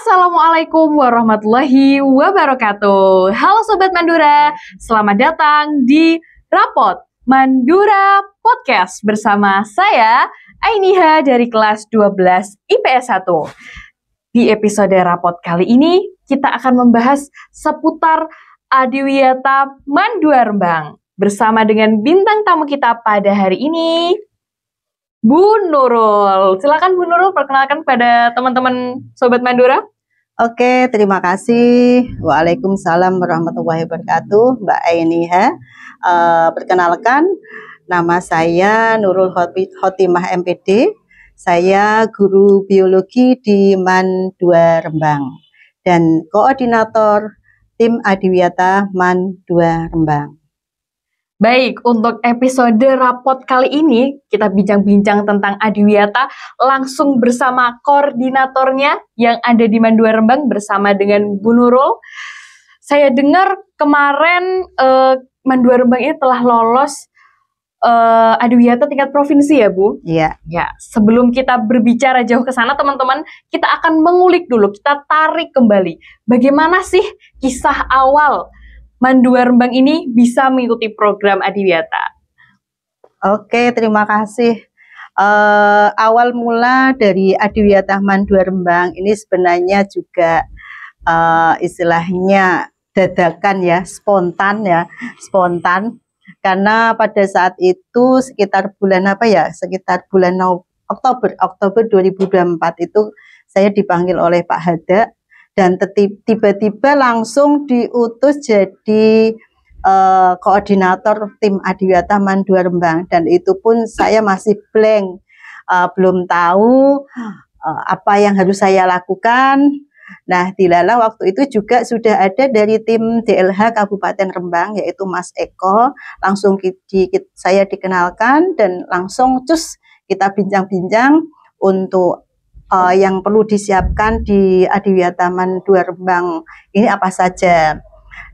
Assalamualaikum warahmatullahi wabarakatuh. Halo Sobat Mandura, selamat datang di Rapot Mandura Podcast bersama saya, Ainiha dari kelas 12 IPS 1. Di episode Rapot kali ini, kita akan membahas seputar Adiwiyata Mandua Rembang. Bersama dengan bintang tamu kita pada hari ini, Bu Nurul. Silakan Bu Nurul perkenalkan pada teman-teman Sobat Mandura. Oke, terima kasih. Waalaikumsalam warahmatullahi wabarakatuh, Mbak Ainiha. Perkenalkan, nama saya Nurul Khotimah MPD. Saya guru biologi di MAN 2 Rembang dan koordinator tim Adiwiyata MAN 2 Rembang. Baik, untuk episode rapot kali ini kita bincang-bincang tentang Adiwiyata langsung bersama koordinatornya yang ada di MAN 2 Rembang bersama dengan Bu Nurul. Saya dengar kemarin MAN 2 Rembang ini telah lolos Adiwiyata tingkat provinsi ya Bu? Iya. Ya, sebelum kita berbicara jauh ke sana teman-teman, kita akan mengulik dulu, kita tarik kembali. Bagaimana sih kisah awal MAN 2 Rembang ini bisa mengikuti program Adiwiyata? Oke, terima kasih. Awal mula dari Adiwiyata MAN 2 Rembang ini sebenarnya juga istilahnya dadakan ya, spontan. Karena pada saat itu sekitar bulan Oktober 2024 itu saya dipanggil oleh Pak Hada. Dan tiba-tiba langsung diutus jadi koordinator tim Adiwiyata MAN 2 Rembang, dan itu pun saya masih blank, belum tahu apa yang harus saya lakukan. Nah, dilala waktu itu juga sudah ada dari tim DLH Kabupaten Rembang, yaitu Mas Eko, langsung saya dikenalkan dan langsung kita bincang-bincang untuk yang perlu disiapkan di Adiwiyata MAN 2 Rembang ini apa saja.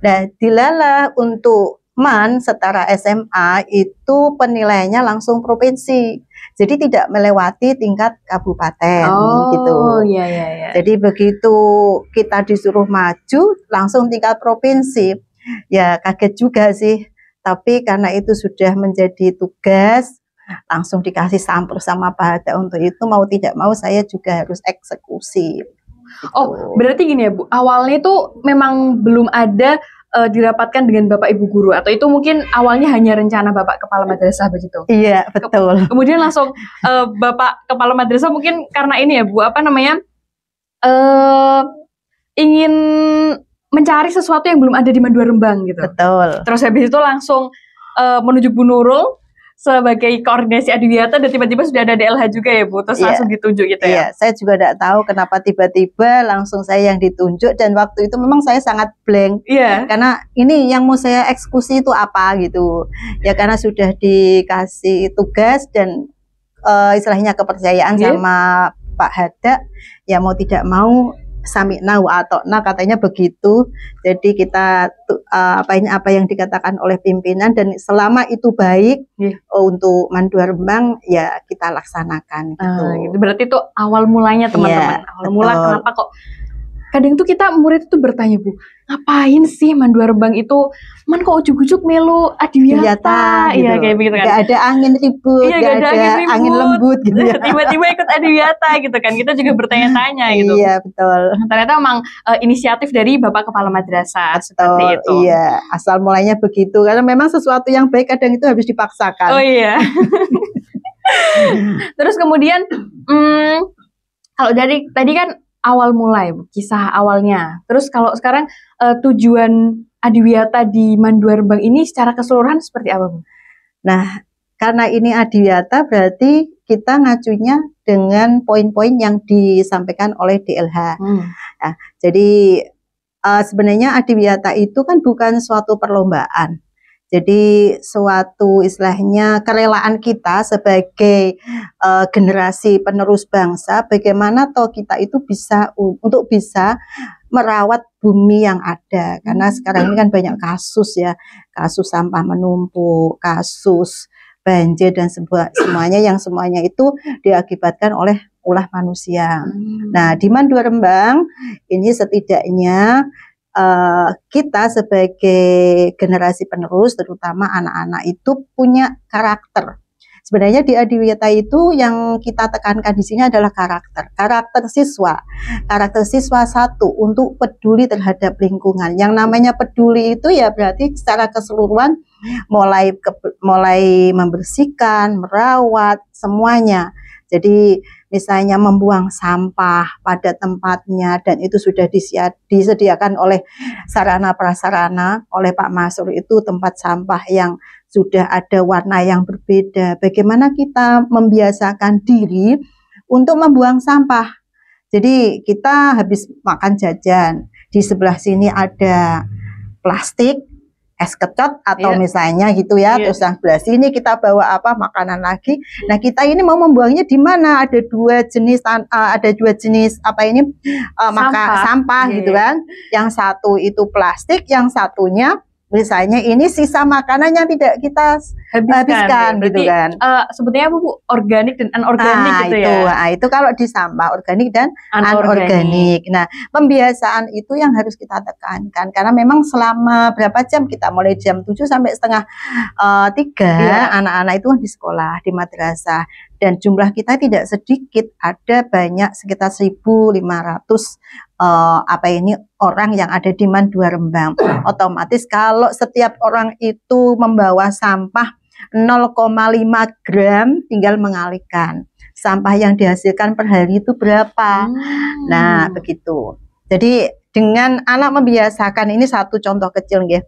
Nah, dilala untuk MAN setara SMA itu penilaiannya langsung provinsi. Jadi tidak melewati tingkat kabupaten gitu. Iya. Jadi begitu kita disuruh maju langsung tingkat provinsi. Ya kaget juga sih. Tapi karena itu sudah menjadi tugas, langsung dikasih sampel sama Pak Hada untuk itu, mau tidak mau saya juga harus eksekusi. Oh, berarti gini ya Bu, awalnya itu memang belum ada dirapatkan dengan Bapak Ibu Guru, atau itu mungkin awalnya hanya rencana Bapak Kepala Madrasah begitu? Iya, betul. Kemudian langsung Bapak Kepala Madrasah mungkin karena ini ya Bu, ingin mencari sesuatu yang belum ada di MAN 2 Rembang gitu. Betul. Terus habis itu langsung menuju Bu Nurul sebagai koordinasi Adiwiyata, dan tiba-tiba sudah ada DLH juga ya Bu, terus langsung ditunjuk gitu ya? Iya, saya juga tidak tahu kenapa tiba-tiba langsung saya yang ditunjuk, dan waktu itu memang saya sangat blank. Iya. Karena ini yang mau saya eksekusi itu apa gitu. Ya karena sudah dikasih tugas dan istilahnya kepercayaan sama Pak Hada, ya mau tidak mau sami'na wa ata'na katanya begitu. Jadi kita apa yang dikatakan oleh pimpinan dan selama itu baik untuk MAN 2 Rembang ya kita laksanakan gitu. Gitu. Berarti itu awal mulanya teman-teman. Awal mula kenapa kok kadang tuh kita murid itu bertanya Bu, ngapain sih MAN 2 Rembang itu? Man kok ujuk-ujuk melu Adiwiyata? Iya, gitu. kayak begitu kan. Gak ada angin ribut, gak ada angin lembut gitu ya. Tiba-tiba ikut Adiwiyata gitu kan. Kita juga bertanya-tanya gitu. Iya, betul. Ternyata memang inisiatif dari Bapak Kepala Madrasah. Betul, seperti itu. Iya, asal mulainya begitu. Karena memang sesuatu yang baik kadang itu harus dipaksakan. Oh iya. Terus kemudian kalau dari tadi kan awal mulai, kisah awalnya. Terus kalau sekarang tujuan Adiwiyata di MAN 2 Rembang ini secara keseluruhan seperti apa Bu? Nah, karena ini Adiwiyata berarti kita ngacunya dengan poin-poin yang disampaikan oleh DLH. Nah, jadi sebenarnya Adiwiyata itu kan bukan suatu perlombaan. Jadi suatu istilahnya kerelaan kita sebagai generasi penerus bangsa, bagaimana toh kita itu bisa merawat bumi yang ada, karena sekarang ini kan banyak kasus ya, kasus sampah menumpuk, kasus banjir dan semuanya itu diakibatkan oleh ulah manusia. Nah, di Mandua Rembang ini setidaknya kita sebagai generasi penerus, terutama anak-anak itu punya karakter. Sebenarnya di Adiwiyata itu yang kita tekankan di sini adalah karakter siswa. Karakter siswa satu untuk peduli terhadap lingkungan. Yang namanya peduli itu ya berarti secara keseluruhan mulai membersihkan, merawat semuanya. Jadi misalnya membuang sampah pada tempatnya dan itu sudah disediakan oleh sarana prasarana oleh Pak Masrur, itu tempat sampah yang sudah ada warna yang berbeda. Bagaimana kita membiasakan diri untuk membuang sampah. Jadi kita habis makan jajan, di sebelah sini ada plastik, es kecot atau misalnya gitu ya, terus yang sebelah sini kita bawa apa makanan lagi. Nah, kita ini mau membuangnya di mana? Ada dua jenis apa ini sampah gitu kan. Yang satu itu plastik, yang satunya misalnya ini sisa makanan yang tidak kita habiskan gitu kan. Sebetulnya Bu, organik dan anorganik gitu ya. Itu kalau di sampah organik dan anorganik. Nah, pembiasaan itu yang harus kita tekankan karena memang selama berapa jam kita mulai jam 7 sampai setengah 3 anak-anak itu di sekolah, di madrasah, dan jumlah kita tidak sedikit, ada banyak sekitar 1.500 orang yang ada di Mandua Rembang. Otomatis kalau setiap orang itu membawa sampah 0,5 gram, tinggal mengalihkan. Sampah yang dihasilkan per hari itu berapa? Nah, begitu. Jadi dengan anak membiasakan, ini satu contoh kecil nggih.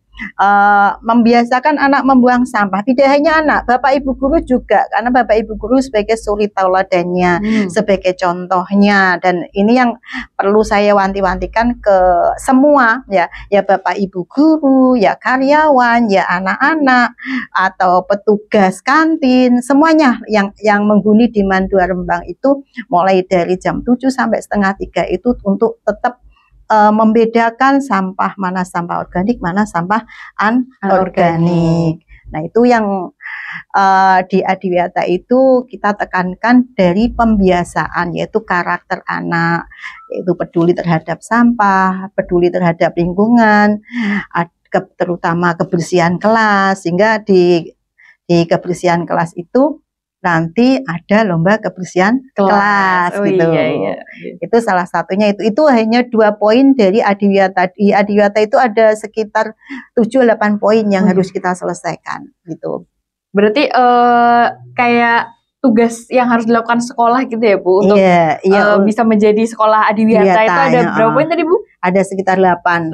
Membiasakan anak membuang sampah, tidak hanya anak, Bapak Ibu guru juga, karena Bapak Ibu guru sebagai suri tauladannya, sebagai contohnya, dan ini yang perlu saya wanti-wantikan ke semua ya Bapak Ibu guru, ya karyawan, ya anak-anak atau petugas kantin, semuanya yang menghuni di Mandua Rembang itu mulai dari jam 7 sampai setengah 3 itu untuk tetap membedakan sampah, mana sampah organik, mana sampah anorganik. Nah, itu yang di Adiwiyata itu kita tekankan dari pembiasaan, yaitu karakter anak, yaitu peduli terhadap sampah, peduli terhadap lingkungan, terutama kebersihan kelas, sehingga di kebersihan kelas itu nanti ada lomba kebersihan kelas gitu. Iya. Itu salah satunya itu hanya 2 poin dari Adiwiyata. Di Adiwiyata itu ada sekitar 7-8 poin yang harus kita selesaikan gitu. Berarti kayak tugas yang harus dilakukan sekolah gitu ya Bu, untuk bisa menjadi sekolah Adiwiyata itu ada berapa poin tadi Bu? Ada sekitar 8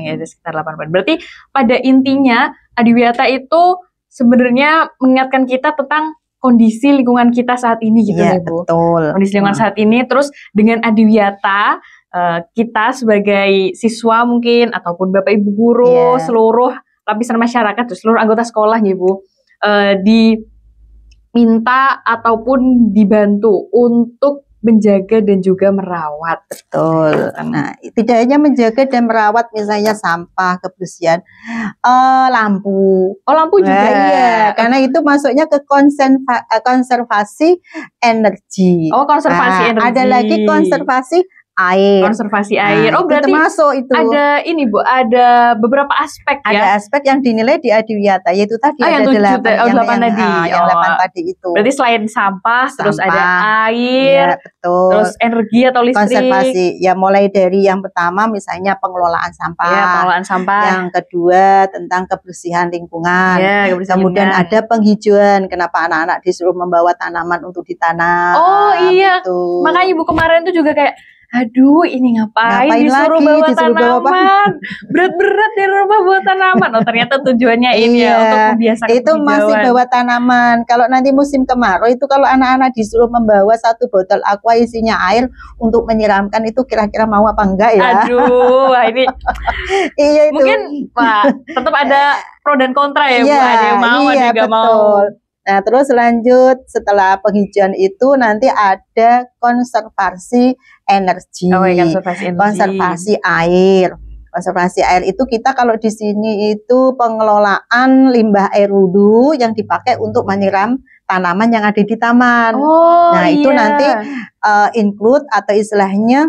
ya, ada sekitar 8 poin. Berarti pada intinya Adiwiyata itu sebenarnya mengingatkan kita tentang kondisi lingkungan kita saat ini gitu ya Bu. Betul. Kondisi lingkungan saat ini, terus dengan Adiwiyata kita sebagai siswa mungkin ataupun Bapak Ibu guru, seluruh lapisan masyarakat, seluruh anggota sekolah ya Bu, diminta ataupun dibantu untuk menjaga dan juga merawat. Betul. Nah, tidak hanya menjaga dan merawat misalnya sampah, kebersihan, lampu. Lampu juga. Iya, karena itu masuknya ke konservasi energi. Konservasi energi. Ada lagi konservasi air. Konservasi air. Berarti termasuk itu. Ada ini Bu, ada beberapa aspek ya. Ada aspek yang dinilai di Adiwiyata, yaitu tadi ada 8 tadi. Yang 8 tadi itu. Berarti selain sampah, terus ada air, betul. Terus energi atau listrik. Konservasi, ya mulai dari yang pertama misalnya pengelolaan sampah. Pengelolaan sampah. Yang kedua tentang kebersihan lingkungan. Kemudian lingkungan. ada penghijauan. Kenapa anak-anak disuruh membawa tanaman untuk ditanam? Iya. Gitu. Makanya Ibu kemarin tuh juga kayak, aduh ini ngapain disuruh bawa tanaman, berat-berat di rumah bawa tanaman. Ternyata tujuannya ini ya, untuk membiasakan itu penghijauan. Masih bawa tanaman. Kalau nanti musim kemarau itu kalau anak-anak disuruh membawa 1 botol aqua isinya air untuk menyiramkan, itu kira-kira mau apa enggak ya? Aduh, ini iya itu. Mungkin Pak, tetap ada pro dan kontra ya Bu, ada yang mau, ada yang nggak mau. Nah, terus lanjut setelah penghijauan itu nanti ada konservasi energi, konservasi air. Konservasi air itu kita kalau di sini itu pengelolaan limbah air wudhu yang dipakai untuk menyiram tanaman yang ada di taman. Oh, Nah, itu iya. nanti include atau istilahnya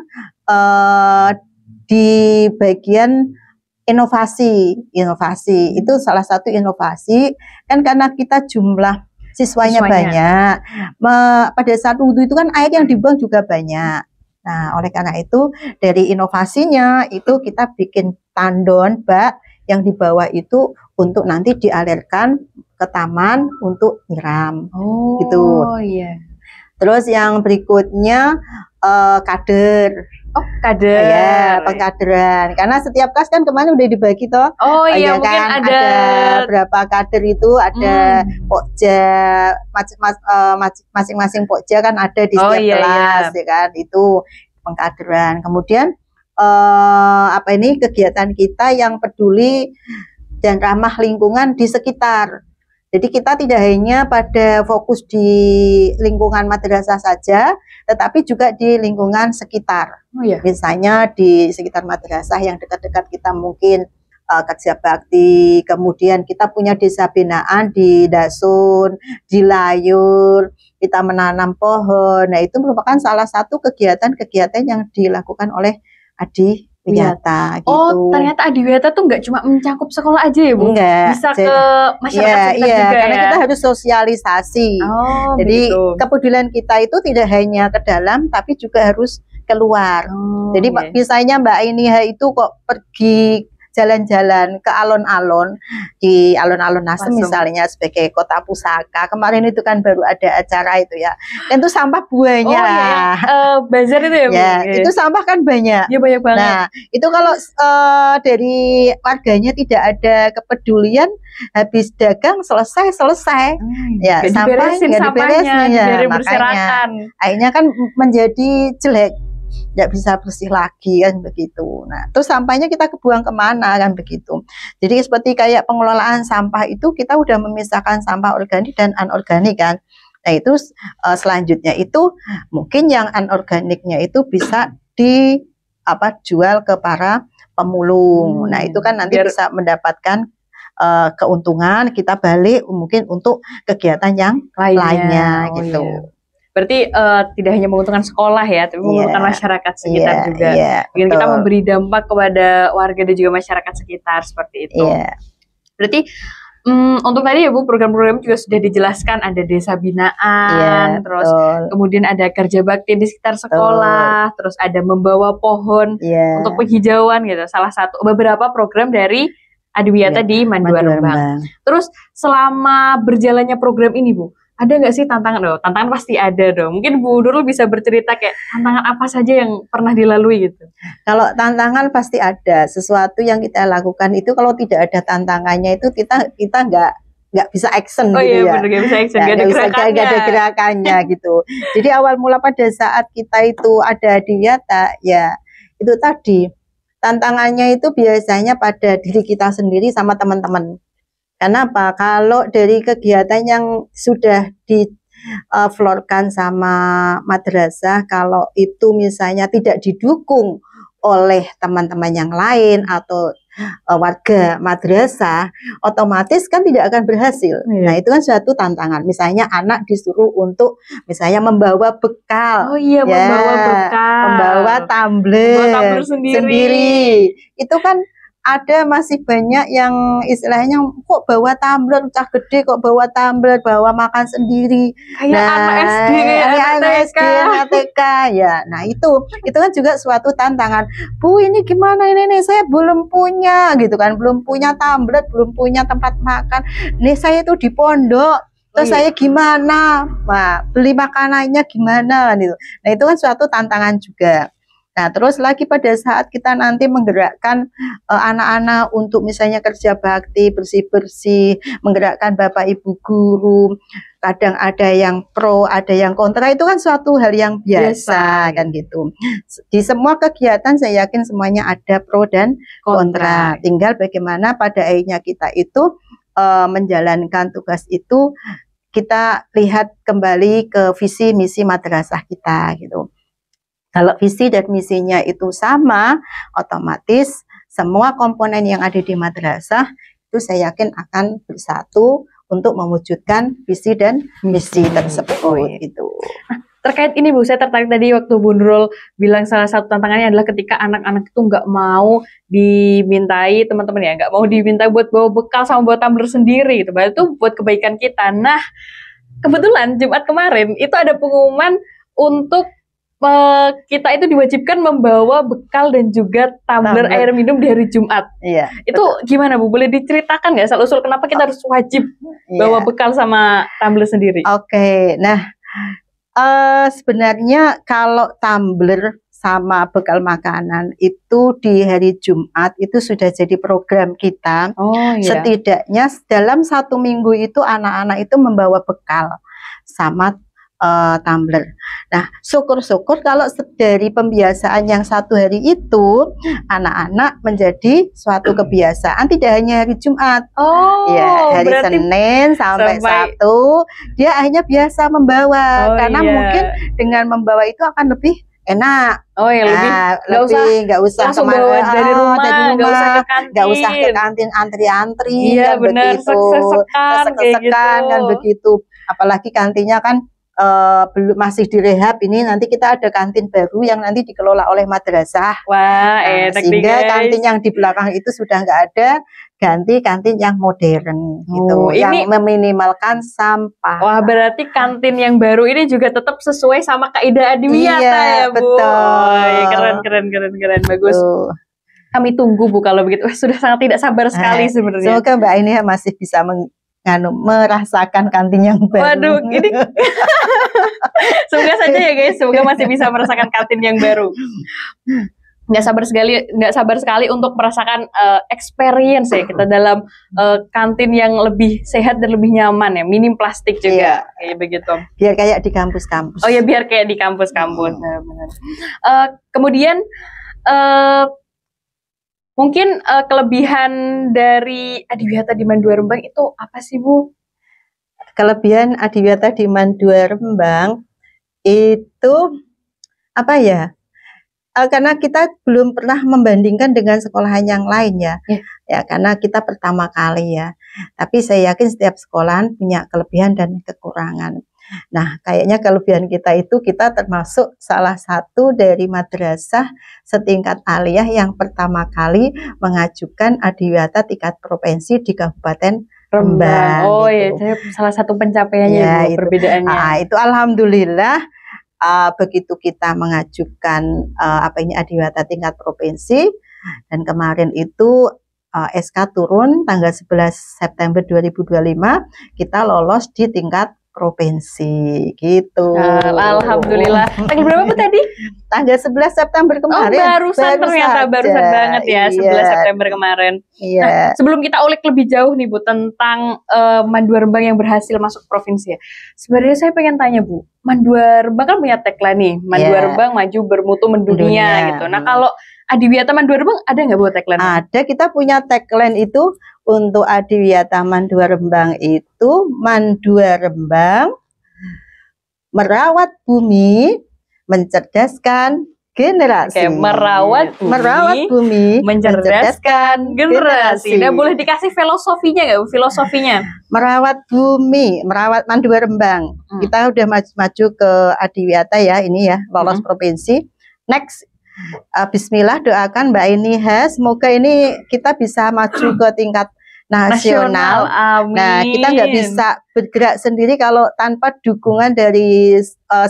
di bagian inovasi itu salah satu inovasi kan karena kita jumlah siswanya banyak. Pada saat wudhu itu kan air yang dibuang juga banyak. Nah, oleh karena itu dari inovasinya itu kita bikin tandon bak yang di bawah itu untuk nanti dialirkan ke taman untuk nyiram. Gitu. Oh iya. Terus yang berikutnya kader. Oh, kader. Ya, pengkaderan. Karena setiap kelas kan kemarin udah dibagi toh. Oh iya, mungkin kan? ada berapa kader itu, ada pokja, masing-masing pokja kan ada di setiap kelas, ya kan? Itu pengkaderan. Kemudian kegiatan kita yang peduli dan ramah lingkungan di sekitar. Jadi kita tidak hanya pada fokus di lingkungan madrasah saja, tetapi juga di lingkungan sekitar. Oh, iya. Misalnya di sekitar madrasah yang dekat-dekat kita mungkin kerja bakti, kemudian kita punya desa binaan di Dasun, di Layur, kita menanam pohon. Nah, itu merupakan salah satu kegiatan-kegiatan yang dilakukan oleh Adiwiyata gitu. Oh, ternyata Adiwiyata tuh nggak cuma mencakup sekolah aja ya, Bu? Enggak. Bisa ke masyarakat sekitar juga karena kita harus sosialisasi. Jadi kepedulian kita itu tidak hanya ke dalam, tapi juga harus keluar. Jadi misalnya Mbak Ainiha itu kok pergi jalan-jalan ke alun-alun, di alun-alun Nasem misalnya sebagai kota pusaka. Kemarin itu kan baru ada acara itu ya. Dan itu sampah buahnya. Oh iya, bazar itu ya, Bu? Ya, itu sampah kan banyak. Iya, banyak banget. Nah, itu kalau dari warganya tidak ada kepedulian, habis dagang selesai. Ya, sampah nggak diberesin ya. Makanya akhirnya kan menjadi jelek. Nggak bisa bersih lagi kan begitu. Nah, terus sampahnya kita kebuang kemana kan begitu. Jadi seperti kayak pengelolaan sampah itu kita udah memisahkan sampah organik dan anorganik kan. Nah, itu selanjutnya itu mungkin yang anorganiknya itu bisa dijual ke para pemulung. Nah, itu kan nanti bisa mendapatkan keuntungan, kita balik mungkin untuk kegiatan yang lainnya gitu. Iya. Berarti tidak hanya menguntungkan sekolah ya, tapi menguntungkan masyarakat sekitar juga. Bikin kita memberi dampak kepada warga dan juga masyarakat sekitar seperti itu. Berarti untuk tadi ya Bu, program-program juga sudah dijelaskan, ada desa binaan, terus kemudian ada kerja bakti di sekitar sekolah, terus ada membawa pohon untuk penghijauan gitu. Salah satu beberapa program dari Adiwiyata di Mandua Rembang. Terus selama berjalannya program ini Bu, ada nggak sih tantangan? Tantangan pasti ada dong. Mungkin Bu Nurul bisa bercerita kayak tantangan apa saja yang pernah dilalui gitu. Kalau tantangan pasti ada. Sesuatu yang kita lakukan itu kalau tidak ada tantangannya itu kita nggak bisa action gitu ya. Bener, nggak bisa action, nggak ada gerakannya gitu. Jadi awal mula pada saat kita itu ada Adiwiyata, ya itu tadi tantangannya itu biasanya pada diri kita sendiri sama teman-teman. Kenapa? Kalau dari kegiatan yang sudah diflorkan sama madrasah, kalau itu misalnya tidak didukung oleh teman-teman yang lain atau warga madrasah, otomatis kan tidak akan berhasil. Nah, itu kan suatu tantangan. Misalnya anak disuruh untuk misalnya membawa bekal. Membawa bekal. Membawa tumbler sendiri. Itu kan ada masih banyak yang istilahnya kok bawa tumbler cah gede, kok bawa tumbler, bawa makan sendiri. Kayak anak SD, anak SD, TK ya. Nah, itu kan juga suatu tantangan. Bu, ini gimana ini nih, saya belum punya gitu kan, belum punya tumbler, belum punya tempat makan. Nih saya itu di pondok. Terus saya gimana? Nah, beli makanannya gimana gitu. Nah, itu kan suatu tantangan juga. Nah, terus lagi pada saat kita nanti menggerakkan anak-anak untuk misalnya kerja bakti, bersih-bersih, menggerakkan Bapak Ibu guru, kadang ada yang pro, ada yang kontra, itu kan suatu hal yang biasa kan gitu. Di semua kegiatan saya yakin semuanya ada pro dan kontra. Tinggal bagaimana pada akhirnya kita itu menjalankan tugas itu, kita lihat kembali ke visi misi madrasah kita gitu. Kalau visi dan misinya itu sama, otomatis semua komponen yang ada di madrasah itu saya yakin akan bersatu untuk mewujudkan visi dan misi tersebut itu. Terkait ini Bu, saya tertarik tadi waktu Bu Nurul bilang salah satu tantangannya adalah ketika anak-anak itu nggak mau dimintai teman-teman ya, nggak mau diminta buat bawa bekal sama bawa tumbler sendiri gitu. Berarti itu buat kebaikan kita. Nah, kebetulan Jumat kemarin itu ada pengumuman untuk kita itu diwajibkan membawa bekal dan juga tumbler air minum di hari Jumat. Iya. Itu gimana Bu? Boleh diceritakan nggak asal-usul kenapa kita harus wajib bawa bekal sama tumbler sendiri? Oke, nah sebenarnya kalau tumbler sama bekal makanan itu di hari Jumat itu sudah jadi program kita. Setidaknya dalam 1 minggu itu anak-anak itu membawa bekal sama tumbler. Nah, syukur-syukur kalau dari pembiasaan yang 1 hari itu anak-anak menjadi suatu kebiasaan tidak hanya hari Jumat. Ya, hari Senin sampai Sabtu dia akhirnya biasa membawa karena mungkin dengan membawa itu akan lebih enak. Nggak usah kemana dari rumah, nggak usah ke kantin antri-antri, iya, benar, sek-sekan kan begitu. Apalagi kantinnya kan belum masih direhab, ini nanti kita ada kantin baru yang nanti dikelola oleh madrasah. Wah, sehingga kantin yang di belakang itu sudah nggak ada, ganti kantin yang modern gitu, yang meminimalkan sampah. Wah, berarti kantin yang baru ini juga tetap sesuai sama kaidah Adiwiyata ya Bu. Betul. Keren, bagus. Kami tunggu Bu kalau begitu. Sudah sangat tidak sabar sekali sebenarnya. Semoga Mbak ini masih bisa merasakan kantin yang baru. Waduh, ini semoga saja ya guys, semoga masih bisa merasakan kantin yang baru. Nggak sabar sekali untuk merasakan experience ya kita dalam kantin yang lebih sehat dan lebih nyaman ya, minim plastik juga, kayak begitu. Biar kayak di kampus-kampus. Oh ya, biar kayak di kampus-kampus. Benar. Kemudian mungkin kelebihan dari Adiwiyata di Mandua Rembang itu apa sih Bu? Kelebihan Adiwiyata di Mandua Rembang itu apa ya? Karena kita belum pernah membandingkan dengan sekolahan yang lain ya. Ya, karena kita pertama kali ya. Tapi saya yakin setiap sekolahan punya kelebihan dan kekurangan. Nah, kayaknya kelebihan kita itu kita termasuk salah satu dari madrasah setingkat aliyah yang pertama kali mengajukan Adiwiyata tingkat provinsi di Kabupaten Rembang. Oh iya, salah satu pencapaiannya Bu, perbedaannya. Itu alhamdulillah begitu kita mengajukan Adiwiyata tingkat provinsi, dan kemarin itu SK turun tanggal 11 September 2025 kita lolos di tingkat provinsi gitu. Alhamdulillah. Tanggal berapa Bu tadi? Tanggal 11 September kemarin. Barusan banget ya, 11 September kemarin. Iya. Nah, sebelum kita ulik lebih jauh nih Bu tentang Mandua Rembang yang berhasil masuk provinsi ya. Sebenarnya saya pengen tanya Bu, Mandua Rembang kan punya tagline nih, Mandua Rembang maju bermutu mendunia gitu. Nah, kalau Adiwiyata Mandua Rembang ada nggak Bu tagline? Ada, kita punya tagline itu. Untuk Adiwiyata Mandua Rembang itu, Mandua Rembang merawat bumi, mencerdaskan generasi. Merawat bumi, mencerdaskan generasi. Nah, boleh dikasih filosofinya nggak Bu? Filosofinya? Merawat bumi, merawat Mandua Rembang. Kita udah maju ke Adiwiyata ya, ini ya, lolos provinsi. Next. Bismillah, doakan Mbak Iniha, semoga ini kita bisa maju ke tingkat nasional. Amin. Nah, kita nggak bisa bergerak sendiri kalau tanpa dukungan dari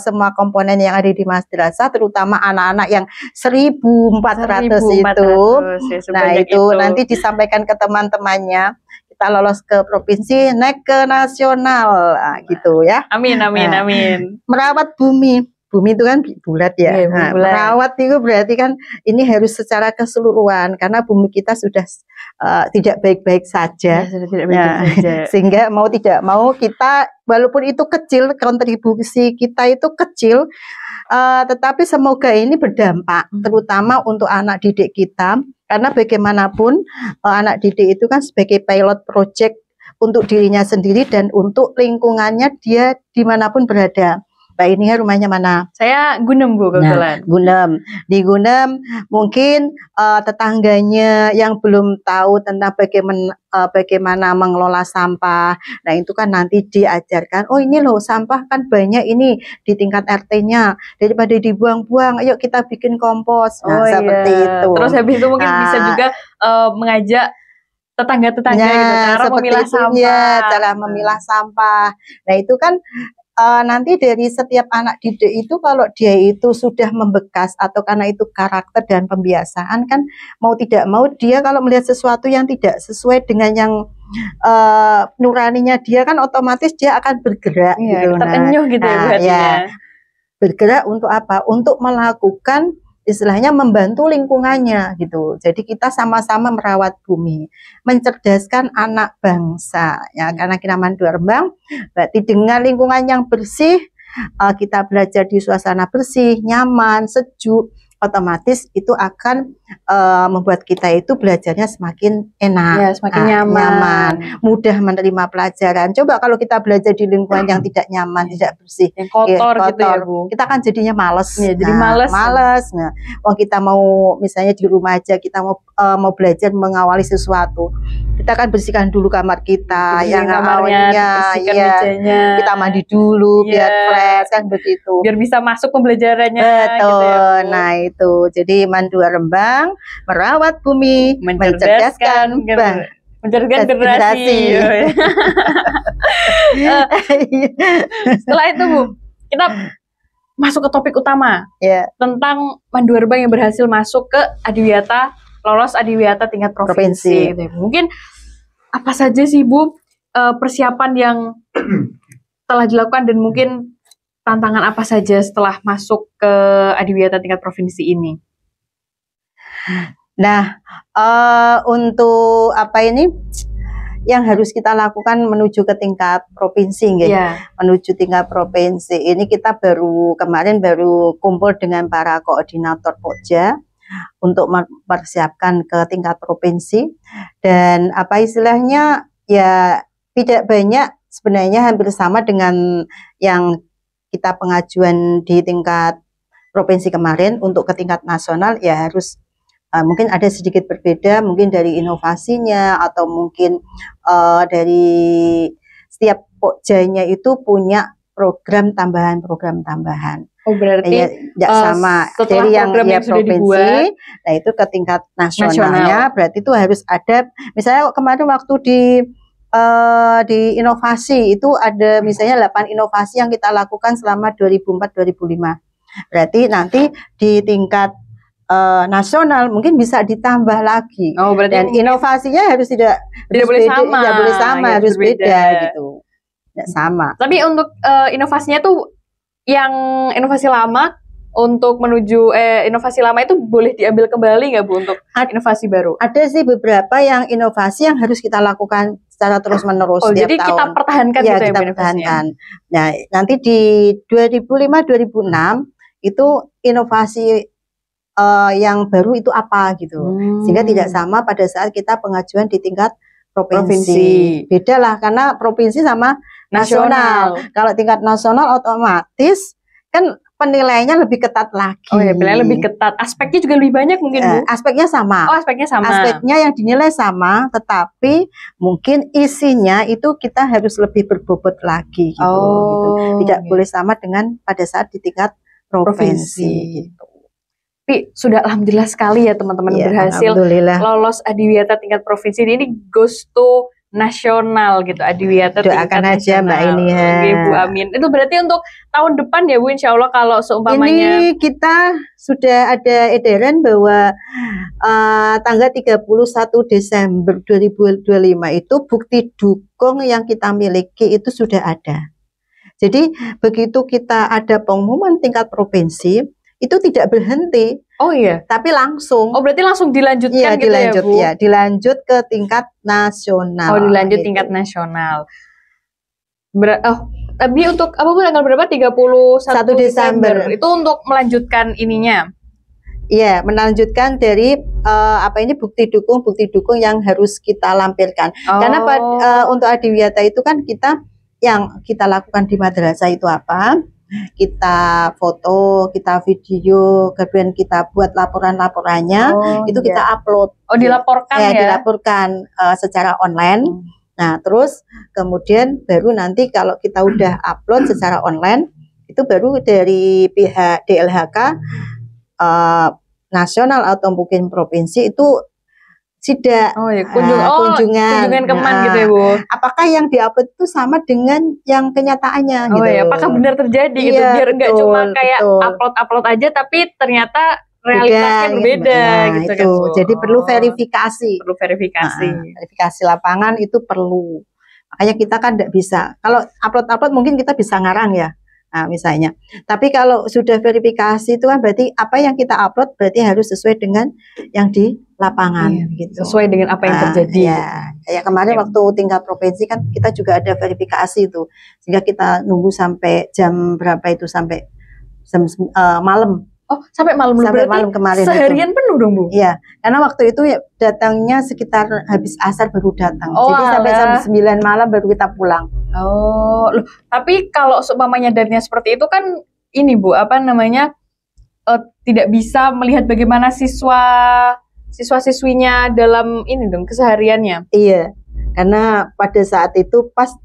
semua komponen yang ada di madrasah, terutama anak-anak yang 1.400 itu. Nah, itu nanti disampaikan ke teman-temannya. Kita lolos ke provinsi, naik ke nasional, gitu ya. Amin. Merawat bumi. Bumi itu kan bulat ya. Merawat itu berarti kan ini harus secara keseluruhan karena bumi kita sudah tidak baik-baik saja. Sehingga mau tidak mau kita walaupun itu kecil, kontribusi kita itu kecil, tetapi semoga ini berdampak terutama untuk anak didik kita, karena bagaimanapun anak didik itu kan sebagai pilot project untuk dirinya sendiri dan untuk lingkungannya dia dimanapun berada. Mbak ini rumahnya mana? Saya Gunem Bu kebetulan. Nah, Gunem. Di Gunem mungkin tetangganya yang belum tahu tentang bagaimana mengelola sampah. Nah, itu kan nanti diajarkan, oh ini loh sampah kan banyak ini di tingkat RT-nya. Daripada dibuang-buang, ayo kita bikin kompos. Nah, seperti itu. Terus habis itu mungkin bisa juga mengajak tetangga-tetangga gitu, cara memilah sampah. Cara memilah sampah. Nah, itu kan nanti dari setiap anak didik itu kalau dia itu sudah membekas atau karena itu karakter dan pembiasaan kan mau tidak mau dia kalau melihat sesuatu yang tidak sesuai dengan yang nuraninya dia kan otomatis dia akan bergerak gitu. Tertenyuh gitu ya, bergerak untuk apa? Untuk melakukan istilahnya membantu lingkungannya gitu. Jadi kita sama-sama merawat bumi, mencerdaskan anak bangsa ya. Karena kita Mandura Rembang berarti dengan lingkungan yang bersih, kita belajar di suasana bersih, nyaman, sejuk, otomatis itu akan membuat kita itu belajarnya semakin enak, ya, semakin nyaman, mudah menerima pelajaran. Coba kalau kita belajar di lingkungan yang tidak nyaman, tidak bersih, yang kotor gitu ya Bu, kita kan jadinya males. Ya, jadi males. Nah, kita mau misalnya di rumah aja kita mau belajar mengawali sesuatu, kita kan bersihkan dulu kamar kita, yang awalnya, mejanya, kita mandi dulu biar fresh kan begitu, biar bisa masuk pembelajarannya. Betul. Gitu ya, nah itu, jadi Mandura Rembang merawat bumi, mencerdaskan generasi. Setelah itu Bu, kita masuk ke topik utama tentang Mandura Rembang yang berhasil masuk ke Adiwiyata, lolos Adiwiyata tingkat provinsi. Mungkin apa saja sih Bu persiapan yang telah dilakukan dan mungkin tantangan apa saja setelah masuk ke Adiwiyata tingkat provinsi ini? Nah, untuk apa ini yang harus kita lakukan menuju ke tingkat provinsi, menuju tingkat provinsi ini kita kemarin baru kumpul dengan para koordinator Pokja untuk mempersiapkan ke tingkat provinsi, dan apa istilahnya ya tidak banyak sebenarnya, hampir sama dengan yang kita pengajuan di tingkat provinsi kemarin. Untuk ke tingkat nasional ya harus mungkin ada sedikit berbeda, mungkin dari inovasinya atau mungkin dari setiap pokjanya itu punya program tambahan. Oh berarti ya sama dari yang provinsi, nah itu ke tingkat nasionalnya berarti itu harus ada. Misalnya kemarin waktu di inovasi itu ada misalnya 8 inovasi yang kita lakukan selama 2004-2005. Berarti nanti di tingkat nasional mungkin bisa ditambah lagi. Oh, dan inovasinya harus tidak boleh sama, harus beda gitu. Tidak sama. Tapi untuk inovasinya tuh yang inovasi lama untuk menuju inovasi lama itu boleh diambil kembali nggak Bu untuk inovasi baru? Ada sih beberapa yang inovasi yang harus kita lakukan secara terus-menerus tiap jadi tahun. Kita pertahankan ya, kita pertahankan. Nah, nanti di 2005-2006 itu inovasi yang baru itu apa gitu. Sehingga tidak sama pada saat kita pengajuan di tingkat provinsi. Beda lah, karena provinsi sama nasional. Kalau tingkat nasional otomatis kan penilaiannya lebih ketat lagi. Oh ya, penilaian lebih ketat. Aspeknya juga lebih banyak mungkin Bu? Aspeknya sama. Oh, aspeknya sama. Aspeknya yang dinilai sama, tetapi mungkin isinya itu kita harus lebih berbobot lagi gitu. Gitu. Tidak boleh sama dengan pada saat di tingkat provinsi. Gitu. Tapi sudah alhamdulillah sekali ya teman-teman berhasil lolos Adiwiyata tingkat provinsi. Ini goes to nasional gitu, Adiwiyata tingkat doakan aja Mbak ini ya. Bu, amin. Itu berarti untuk tahun depan ya Bu, insya Allah kalau seumpamanya. Ini kita sudah ada edaran bahwa tanggal 31 Desember 2025 itu bukti dukung yang kita miliki itu sudah ada. Jadi begitu kita ada pengumuman tingkat provinsi, itu tidak berhenti. Oh iya. Tapi langsung. Oh berarti langsung dilanjutkan gitu dilanjut, ya Bu? Ya, dilanjut ke tingkat nasional. Oh dilanjut tingkat nasional. Tapi untuk apa Bu tanggal berapa? 31 Desember. Itu untuk melanjutkan ininya. Iya, melanjutkan dari bukti dukung yang harus kita lampirkan. Karena untuk Adiwiyata itu kan yang kita lakukan di madrasah itu apa? kita foto, kita video, kemudian kita buat laporan-laporannya, itu kita upload. Oh, dilaporkan ya? Dilaporkan secara online. Nah, terus kemudian baru nanti kalau kita udah upload secara online, itu baru dari pihak DLHK nasional atau mungkin provinsi itu sidak kunjungan Keman gitu ya Bu. Apakah yang diupload itu sama dengan yang kenyataannya gitu. Ya, apakah benar terjadi gitu, biar enggak cuma kayak upload aja tapi ternyata realitasnya berbeda gitu kan Bu. Jadi perlu verifikasi. Verifikasi lapangan itu perlu. Makanya kita kan tidak bisa. Kalau upload mungkin kita bisa ngarang ya. Nah, misalnya. Tapi kalau sudah verifikasi itu kan berarti apa yang kita upload berarti harus sesuai dengan yang di lapangan gitu. Sesuai dengan apa yang terjadi. Ya kemarin waktu tingkat provinsi kan kita juga ada verifikasi itu. Sehingga kita nunggu sampai jam berapa itu sampai jam malam. Oh, sampai malam kemarin. Seharian penuh dong Bu? Iya, karena waktu itu ya datangnya sekitar habis asar baru datang. Jadi sampai jam 9 malam baru kita pulang. Oh, loh, tapi kalau seumpamanya darinya seperti itu kan ini Bu, tidak bisa melihat bagaimana siswa-siswinya dalam ini dong kesehariannya. Iya, karena pada saat itu pas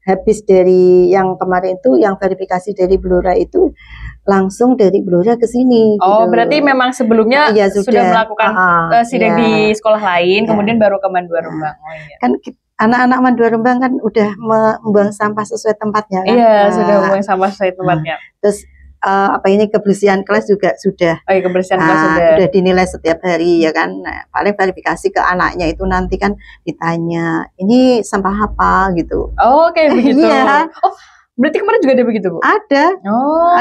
habis dari yang kemarin itu yang verifikasi dari Blora itu langsung dari Blora ke sini. Oh, gitu. Berarti memang sebelumnya sudah melakukan sidang di sekolah lain, kemudian baru ke Mandua Rembang. Kan anak-anak Mandua Rembang kan udah membuang sampah sesuai tempatnya kan? Iya, sudah membuang sampah sesuai tempatnya. Terus kebersihan kelas juga sudah. Oh, iya, kebersihan kelas sudah dinilai setiap hari ya kan. Nah, paling verifikasi ke anaknya itu nanti kan ditanya, ini sampah apa gitu. Oh, kayak begitu. Iya. Oh, berarti kemarin juga ada begitu Bu? Ada.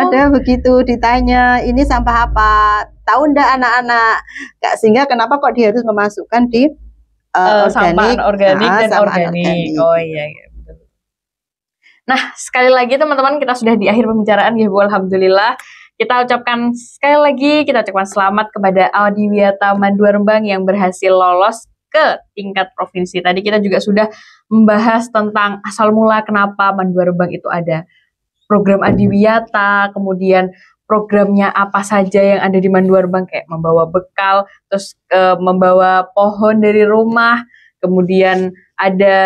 Ada begitu ditanya, ini sampah apa? Tahu enggak anak-anak? Sehingga kenapa kok dia harus memasukkan di sampah organik dan organik. Oh iya. Nah, sekali lagi teman-teman, kita sudah di akhir pembicaraan ya Bu, alhamdulillah. Kita ucapkan selamat kepada Adiwiyata Mandua Rembang yang berhasil lolos ke tingkat provinsi. Tadi kita juga sudah membahas tentang asal mula kenapa Mandua Rembang itu ada. Program Adiwiyata, kemudian programnya apa saja yang ada di Mandua Rembang, kayak membawa bekal, terus membawa pohon dari rumah, kemudian ada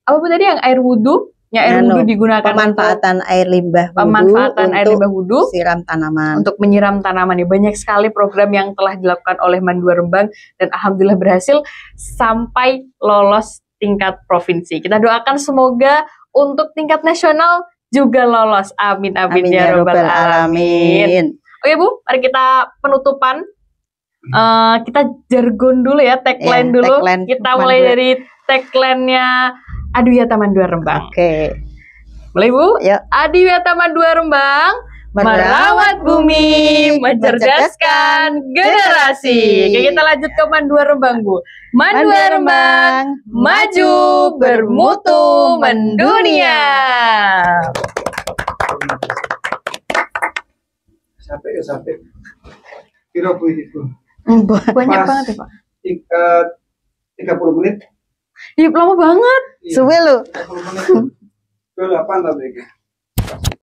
apa tadi yang air wudhu? Air wudhu digunakan pemanfaatan air limbah wudhu siram tanaman. Untuk menyiram tanaman ya. Banyak sekali program yang telah dilakukan oleh Mandua Rembang dan alhamdulillah berhasil sampai lolos tingkat provinsi. Kita doakan semoga untuk tingkat nasional juga lolos. Amin ya rabbal alamin. Oke Bu, mari kita penutupan. Kita jargon dulu ya, tagline dulu. Kita mulai dari tagline-nya Adiwiyata Mandua Rembang. Oke. Mulai Bu. Ya. Adiwiyata Mandua Rembang merawat bumi, mencerdaskan generasi. Oke, kita lanjut ke Mandua Rembang Bu. Mandua Rembang maju bermutu mendunia. Sampai. Kira itu. Banyak banget ya Pak. 30 menit. Iya, lama banget. Suwe lu. 30 menit. 28 lah